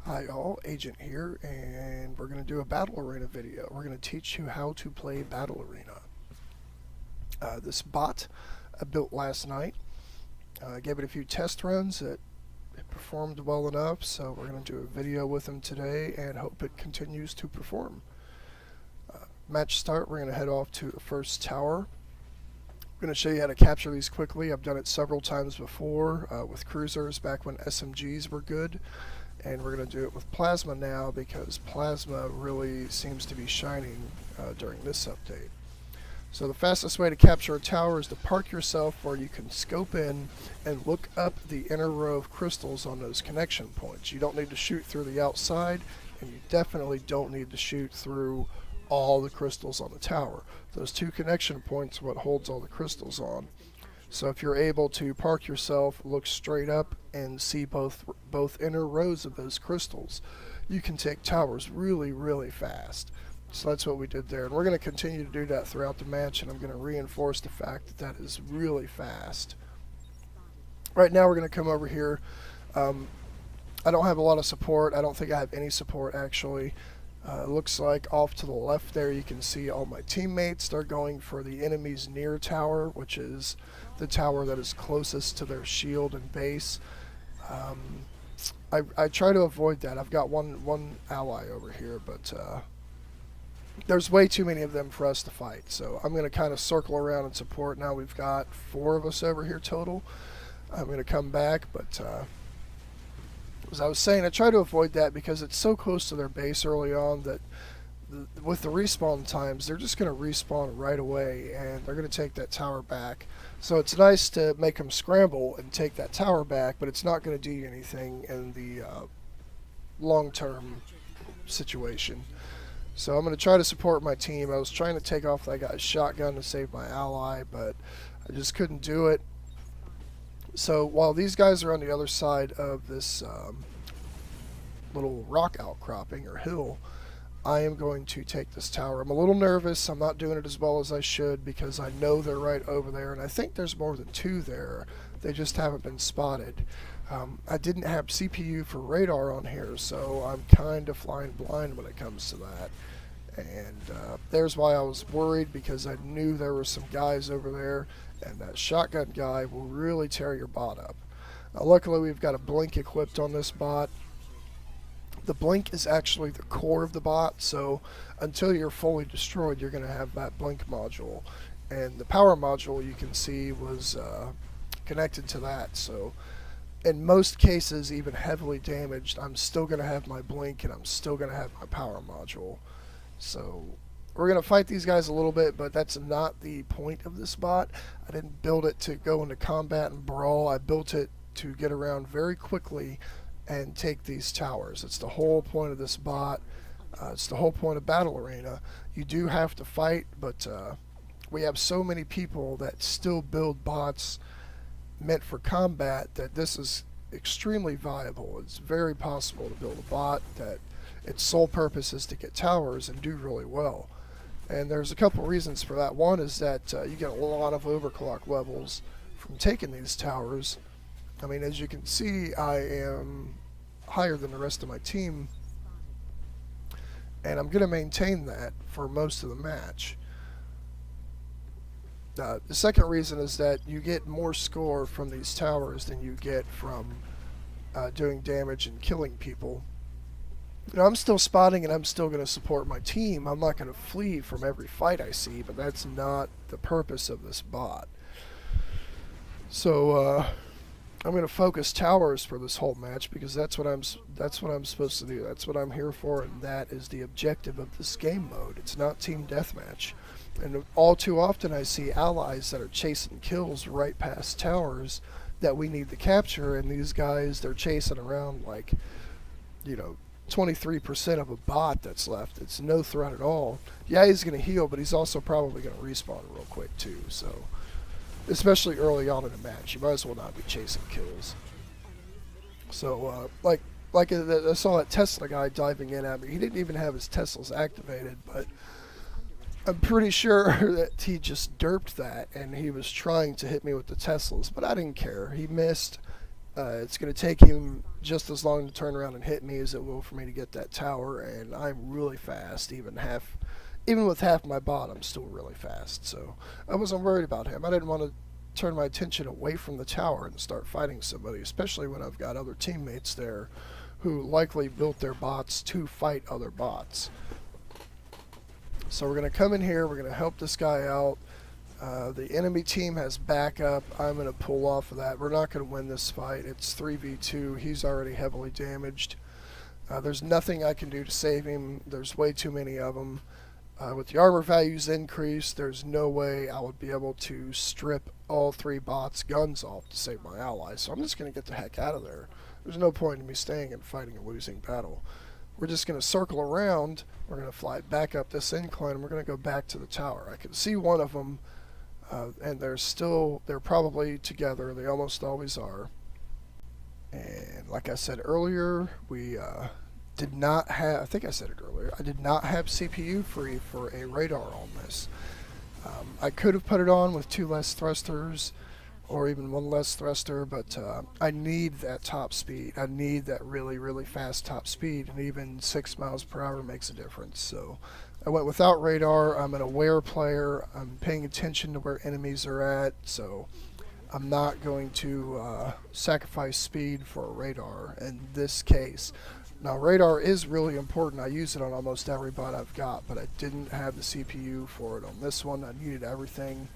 Hi all, Agent here, and we're going to do a Battle Arena video. We're going to teach you how to play Battle Arena. This bot I built last night. I gave it a few test runs. It performed well enough, so we're going to do a video with him today and hope it continues to perform. Match start, we're going to head off to the first tower. I'm going to show you how to capture these quickly. I've done it several times before with cruisers back when SMGs were good. And we're going to do it with Plasma now because Plasma really seems to be shining during this update. So the fastest way to capture a tower is to park yourself where you can scope in and look up the inner row of crystals on those connection points. You don't need to shoot through the outside, and you definitely don't need to shoot through all the crystals on the tower. Those two connection points are what holds all the crystals on. So if you're able to park yourself, look straight up, and see both inner rows of those crystals, you can take towers really fast. So that's what we did there, and we're going to continue to do that throughout the match, and I'm going to reinforce the fact that that is really fast. Right now we're going to come over here. I don't have a lot of support. I don't think I have any support actually. It looks like off to the left there you can see all my teammates. They're going for the enemy's near tower, which is the tower that is closest to their shield and base. I try to avoid that. I've got one ally over here, but there's way too many of them for us to fight. So I'm going to kind of circle around and support. Now we've got 4 of us over here total. I'm going to come back, but as I was saying, I try to avoid that because it's so close to their base early on that with the respawn times, they're just going to respawn right away and they're going to take that tower back. So it's nice to make them scramble and take that tower back, but it's not going to do you anything in the long-term situation. So I'm going to try to support my team. I was trying to take off that guy's shotgun to save my ally, but I just couldn't do it. So while these guys are on the other side of this little rock outcropping or hill, I am going to take this tower. I'm a little nervous. I'm not doing it as well as I should because I know they're right over there, and I think there's more than 2 there. They just haven't been spotted. I didn't have CPU for radar on here, so I'm kind of flying blind when it comes to that. And there's why I was worried, because I knew there were some guys over there, and that shotgun guy will really tear your bot up. Luckily, we've got a blink equipped on this bot. The blink is actually the core of the bot, so until you're fully destroyed, you're going to have that blink module. And the power module, you can see, was connected to that. So in most cases, even heavily damaged, I'm still going to have my blink and I'm still going to have my power module. So we're going to fight these guys a little bit, but that's not the point of this bot. I didn't build it to go into combat and brawl. I built it to get around very quickly and take these towers. It's the whole point of this bot. It's the whole point of Battle Arena. You do have to fight, but we have so many people that still build bots meant for combat that this is extremely viable. It's very possible to build a bot that its sole purpose is to get towers and do really well. And there's a couple reasons for that. One is that you get a lot of overclock levels from taking these towers. I mean, as you can see, I am higher than the rest of my team, and I'm going to maintain that for most of the match. The second reason is that you get more score from these towers than you get from doing damage and killing people. You know, I'm still spotting and I'm still going to support my team. I'm not going to flee from every fight I see, but that's not the purpose of this bot. So I'm going to focus towers for this whole match because that's what I'm supposed to do. That's what I'm here for, and that is the objective of this game mode. It's not team deathmatch. And all too often I see allies that are chasing kills right past towers that we need to capture, and these guys, they're chasing around like, you know, 23% of a bot that's left. It's no threat at all. Yeah, he's going to heal, but he's also probably going to respawn real quick too, so especially early on in a match, you might as well not be chasing kills. So, like I saw that Tesla guy diving in at me. He didn't even have his Teslas activated, but I'm pretty sure that he just derped that, and he was trying to hit me with the Teslas, but I didn't care. He missed. It's going to take him just as long to turn around and hit me as it will for me to get that tower, and I'm really fast. Even with half my bot, I'm still really fast. So I wasn't worried about him. I didn't want to turn my attention away from the tower and start fighting somebody, especially when I've got other teammates there who likely built their bots to fight other bots. So we're going to come in here, we're going to help this guy out. The enemy team has backup. I'm going to pull off of that. We're not going to win this fight. It's 3v2. He's already heavily damaged. There's nothing I can do to save him. There's way too many of them. With the armor values increased, there's no way I would be able to strip all 3 bots' guns off to save my allies. So I'm just going to get the heck out of there. There's no point in me staying and fighting a losing battle. We're just going to circle around. We're going to fly back up this incline, and we're going to go back to the tower. I can see one of them, and they're probably together. They almost always are. And like I said earlier, we did not have, I think I said it earlier, I did not have CPU free for a radar on this. I could have put it on with 2 less thrusters, or even 1 less thruster, but I need that top speed. I need that really, really fast top speed, and even 6 miles per hour makes a difference. So I went without radar. I'm an aware player. I'm paying attention to where enemies are at, so I'm not going to sacrifice speed for a radar in this case. Now, radar is really important. I use it on almost every bot I've got, but I didn't have the CPU for it on this one. I needed everything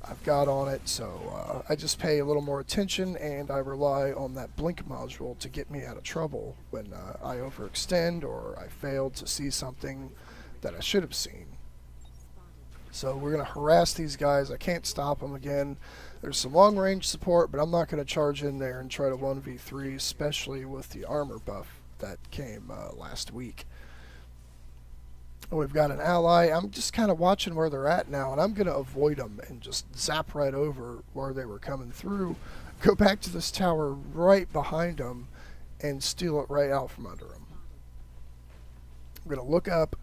I've got on it, so I just pay a little more attention, and I rely on that blink module to get me out of trouble when I overextend or I failed to see something that I should have seen. So we're going to harass these guys. I can't stop them again. There's some long range support, but I'm not going to charge in there and try to 1v3, especially with the armor buff that came last week. We've got an ally. I'm just kind of watching where they're at now, and I'm going to avoid them and just zap right over where they were coming through, go back to this tower right behind them, and steal it right out from under them. I'm going to look up,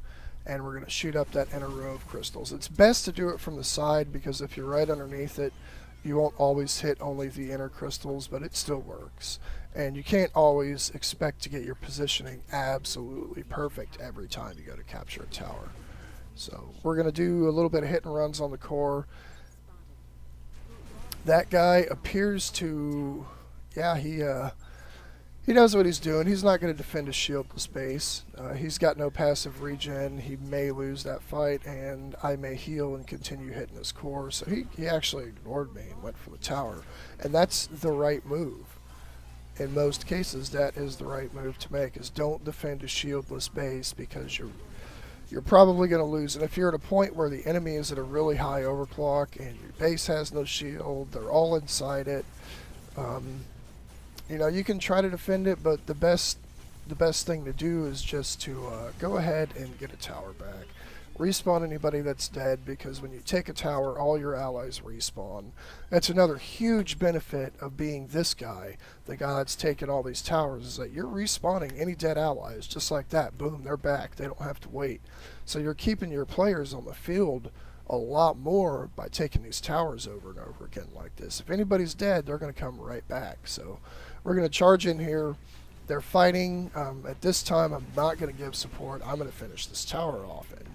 and we're going to shoot up that inner row of crystals. It's best to do it from the side, because if you're right underneath it, you won't always hit only the inner crystals, but it still works. And you can't always expect to get your positioning absolutely perfect every time you go to capture a tower. So we're going to do a little bit of hit and runs on the core. That guy appears to, yeah, he knows what he's doing. He's not going to defend his shieldless base. He's got no passive regen. He may lose that fight, and I may heal and continue hitting his core. So he actually ignored me and went for the tower. And that's the right move. In most cases, that is the right move to make, is don't defend a shieldless base, because you're probably going to lose. And if you're at a point where the enemy is at a really high overclock and your base has no shield, they're all inside it, you know, you can try to defend it, but the best thing to do is just to go ahead and get a tower back. Respawn anybody that's dead, because when you take a tower, all your allies respawn. That's another huge benefit of being this guy, the guy that's taking all these towers, is that you're respawning any dead allies just like that. Boom, they're back. They don't have to wait. So you're keeping your players on the field a lot more by taking these towers over and over again like this. If anybody's dead, they're going to come right back. So we're going to charge in here. They're fighting. At this time, I'm not going to give support. I'm going to finish this tower off, and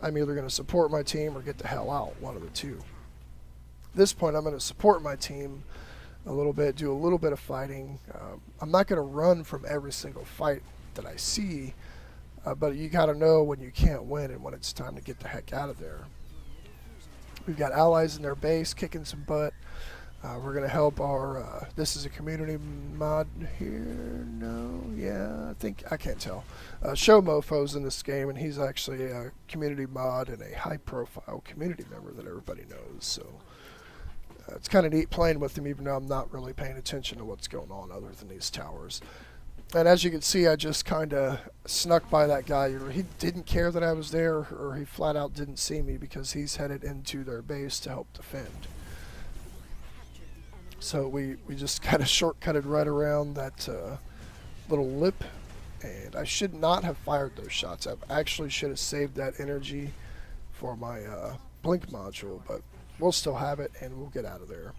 I'm either going to support my team or get the hell out, one of the two. At this point, I'm going to support my team a little bit, do a little bit of fighting. I'm not going to run from every single fight that I see, but you got to know when you can't win and when it's time to get the heck out of there. We've got allies in their base kicking some butt. We're going to help our, this is a community mod here, no, yeah, I can't tell. Show Mofo's in this game, and he's actually a community mod and a high-profile community member that everybody knows, so it's kind of neat playing with him, even though I'm not really paying attention to what's going on other than these towers. And as you can see, I just kind of snuck by that guy. He didn't care that I was there, or he flat out didn't see me, because he's headed into their base to help defend. So we just kind of shortcutted right around that little lip, and I should not have fired those shots. I actually should have saved that energy for my blink module, but we'll still have it, and we'll get out of there.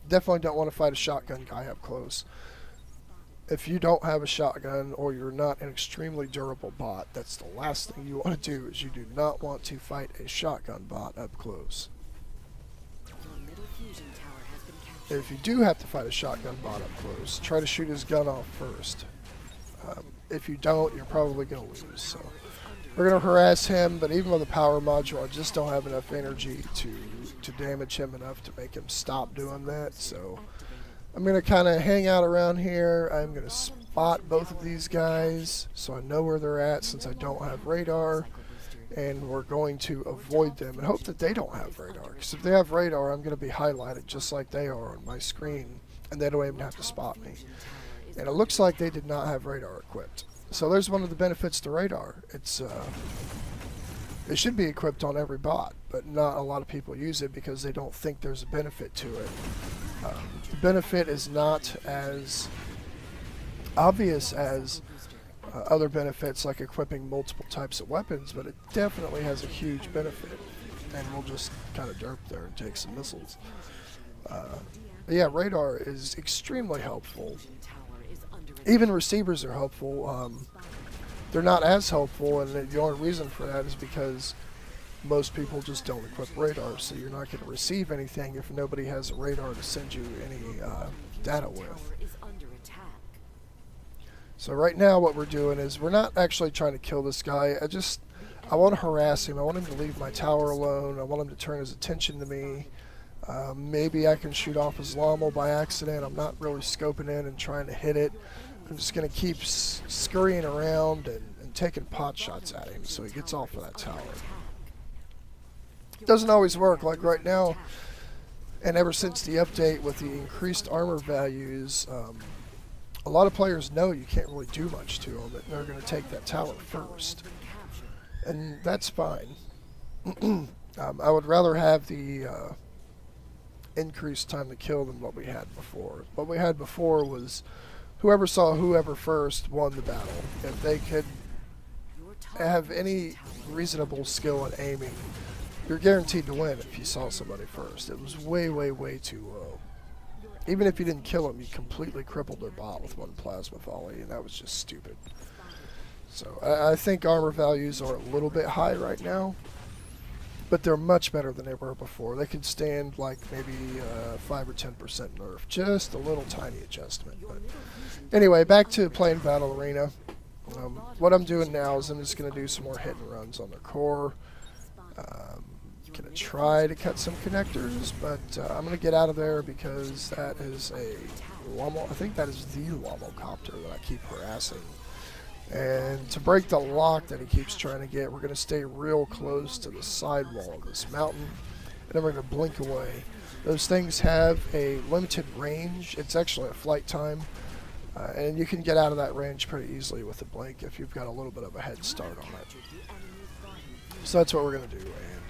Definitely don't want to fight a shotgun guy up close. if you don't have a shotgun or you're not an extremely durable bot, that's the last thing you want to do. Is you do not want to fight a shotgun bot up close. If you do have to fight a shotgun bot up close, try to shoot his gun off first. If you don't, you're probably going to lose. So we're going to harass him, but even with a power module, I just don't have enough energy to damage him enough to make him stop doing that. So I'm going to kind of hang out around here. I'm going to spot both of these guys so I know where they're at since I don't have radar. And we're going to avoid them and hope that they don't have radar. Because if they have radar, I'm going to be highlighted just like they are on my screen. And they don't even have to spot me. And it looks like they did not have radar equipped. So there's one of the benefits to radar. It should be equipped on every bot, but not a lot of people use it because they don't think there's a benefit to it. The benefit is not as obvious as other benefits like equipping multiple types of weapons, but it definitely has a huge benefit. And we'll just kind of derp there and take some missiles. Yeah, radar is extremely helpful. Even receivers are helpful. They're not as helpful, and the only reason for that is because most people just don't equip radar, so you're not going to receive anything if nobody has a radar to send you any data with. So right now what we're doing is we're not actually trying to kill this guy. I want to harass him. I want him to leave my tower alone. I want him to turn his attention to me. Maybe I can shoot off his llama by accident. I'm not really scoping in and trying to hit it. I'm just going to keep scurrying around and taking pot shots at him so he gets off of that tower. It doesn't always work. Like right now, and ever since the update with the increased armor values, a lot of players know you can't really do much to them, and they're going to take that tower first. And that's fine. I would rather have the increased time to kill than what we had before. What we had before was whoever saw whoever first won the battle. If they could have any reasonable skill at aiming, you're guaranteed to win if you saw somebody first. It was way, way, way too low. Even if you didn't kill them, you completely crippled their bot with one plasma volley, and that was just stupid. So I think armor values are a little bit high right now, but they're much better than they were before. They could stand like maybe 5 or 10% nerf, just a little tiny adjustment. But anyway, back to playing Battle Arena. What I'm doing now is I'm just going to do some more hit and runs on their core. Going to try to cut some connectors, but I'm going to get out of there because that is a Lomo. I think that is the Lomocopter that I keep harassing. And to break the lock that he keeps trying to get, we're going to stay real close to the sidewall of this mountain, and then we're going to blink away. Those things have a limited range. It's actually a flight time, and you can get out of that range pretty easily with a blink if you've got a little bit of a head start on it. So that's what we're going to do. And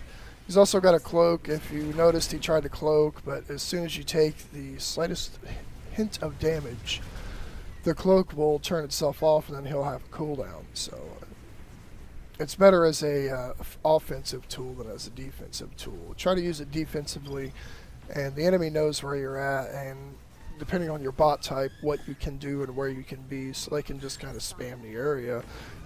he's also got a cloak. If you noticed, he tried to cloak, but as soon as you take the slightest hint of damage, the cloak will turn itself off, and then he'll have a cooldown. So it's better as a offensive tool than as a defensive tool. Try to use it defensively, and the enemy knows where you're at, and depending on your bot type, what you can do and where you can be, so they can just kind of spam the area,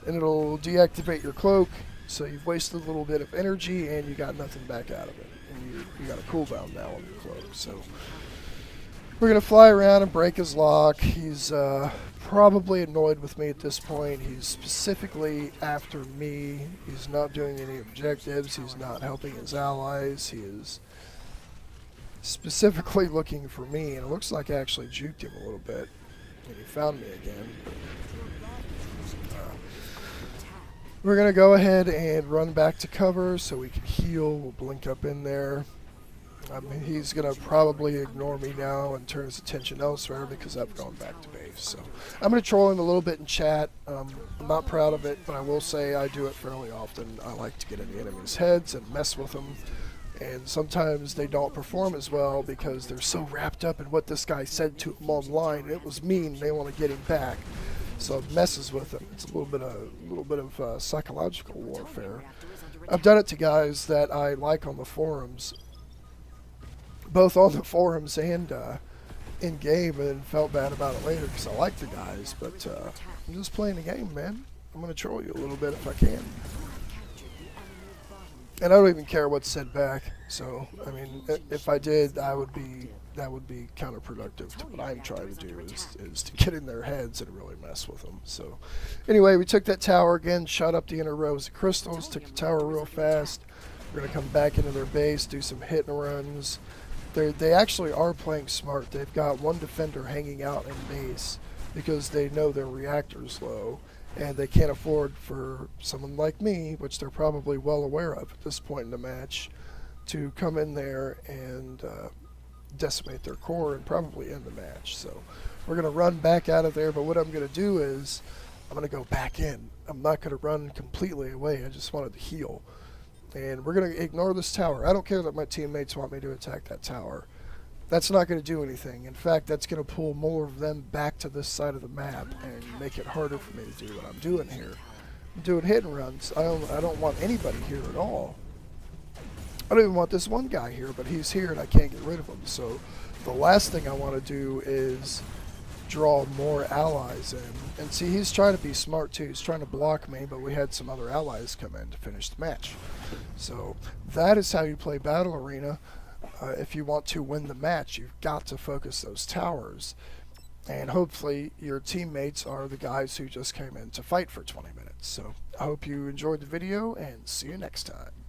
and it'll deactivate your cloak. So you've wasted a little bit of energy, and you got nothing back out of it, and you got a cooldown now on your cloak. So we're going to fly around and break his lock. He's probably annoyed with me at this point. He's specifically after me. He's not doing any objectives. He's not helping his allies. He is specifically looking for me, and it looks like I actually juked him a little bit, and he found me again. We're going to go ahead and run back to cover so we can heal. We'll blink up in there. He's going to probably ignore me now and turn his attention elsewhere because I've gone back to base. So I'm going to troll him a little bit in chat. I'm not proud of it, but I will say I do it fairly often. I like to get in the enemy's heads and mess with them. And sometimes they don't perform as well because they're so wrapped up in what this guy said to them online. It was mean. They want to get him back. So it messes with them. It's a little bit of psychological warfare. I've done it to guys that I like on the forums, both on the forums and in game and then felt bad about it later because I like the guys, but I'm just playing the game, man. I'm gonna troll you a little bit if I can, and I don't even care what's said back. So I mean, if I did, that would be counterproductive to what I'm trying to do is to get in their heads and really mess with them. So anyway, we took that tower again, shot up the inner rows of crystals, took the tower real fast. We're gonna come back into their base, do some hit and runs. They actually are playing smart. They've got one defender hanging out in base because they know their reactor's low, and they can't afford for someone like me, which they're probably well aware of at this point in the match, to come in there and decimate their core and probably end the match. So we're going to run back out of there, but what I'm going to do is I'm going to go back in. I'm not going to run completely away. I just wanted to heal. And we're going to ignore this tower. I don't care that my teammates want me to attack that tower. That's not going to do anything. In fact, that's going to pull more of them back to this side of the map and make it harder for me to do what I'm doing here. I'm doing hit and runs. I don't want anybody here at all. I don't even want this one guy here, but he's here and I can't get rid of him. So the last thing I want to do is draw more allies in. And see, he's trying to be smart too. He's trying to block me, but we had some other allies come in to finish the match. So that is how you play Battle Arena. If you want to win the match, you've got to focus those towers. And hopefully your teammates are the guys who just came in to fight for 20 minutes. So I hope you enjoyed the video and see you next time.